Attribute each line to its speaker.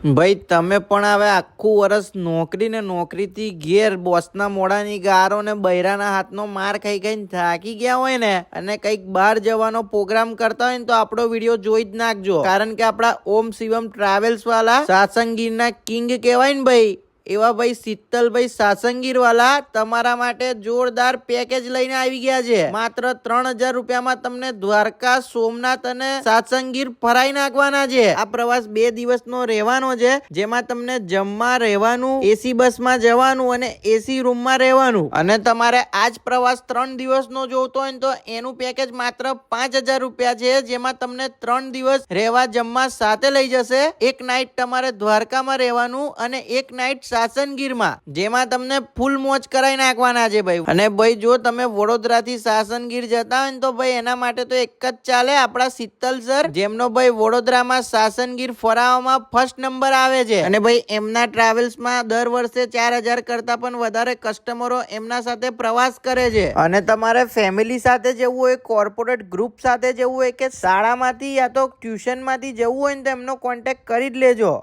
Speaker 1: ભાઈ તમે પણ હવે આખું વર્ષ નોકરી ને નોકરીથી ઘેર બોસના મોઢાની ગારો ને બૈરાના હાથનો માર ખાઈ ખાઈને થાકી ગયા હોય ને અને કંઈક બહાર જવાનો પ્રોગ્રામ કરતા હોય ને તો આપણો વિડીયો જોઈ જ નાખજો, કારણ કે આપણા ઓમ શિવમ ટ્રાવેલ્સ વાળા સાસણગીરના કિંગ કહેવાય ને ભાઈ, એવા ભાઈ શીતલભાઈ સાસણગીર વાળા તમારા માટે જોરદાર પેકેજ લઈને આવી ગયા છે। માત્ર 3000 રૂપિયામાં તમને દ્વારકા, સોમનાથ અને સાસણગીર ફરાઈ નાખવાના છે। આ પ્રવાસ 2 દિવસનો રહેવાનો છે, જેમાં તમને જમવા, રહેવાનું, એસી બસમાં જવાનું અને એસી રૂમમાં રહેવાનું। અને તમારે આજ પ્રવાસ 3 દિવસનો જોતો હોય તો એનું પેકેજ માત્ર 5000 રૂપિયા છે, જેમાં તમને 3 દિવસ રહેવા, જમવા સાથે લઈ જશે। એક નાઈટ તમારે દ્વારકામાં રહેવાનું અને એક નાઈટ સાસણગીરમાં, જેમાં તમને ફૂલ મોજ કરાઈ નાખવાના છે ભાઈ। અને ભાઈ જો તમે વડોદરાથી સાસણગીર જતા હોય તો ભાઈ એના માટે તો એક જ ચાલે, આપણા શીતલ સર, જેમનો ભાઈ વડોદરામાં સાસણગીર ફરાવામાં ફર્સ્ટ નંબર આવે છે। અને ભાઈ એમના ટ્રાવેલ્સમાં દર વર્ષે 4000 કરતા પણ વધારે કસ્ટમરો એમના સાથે પ્રવાસ કરે છે। અને તમારે ફેમિલી સાથે જવું હોય, કોર્પોરેટ ગ્રુપ સાથે જવું હોય કે શાળામાંથી યા તો ટ્યુશનમાંથી જવું હોય ને તો એમનો કોન્ટેક્ટ કરી જ લેજો।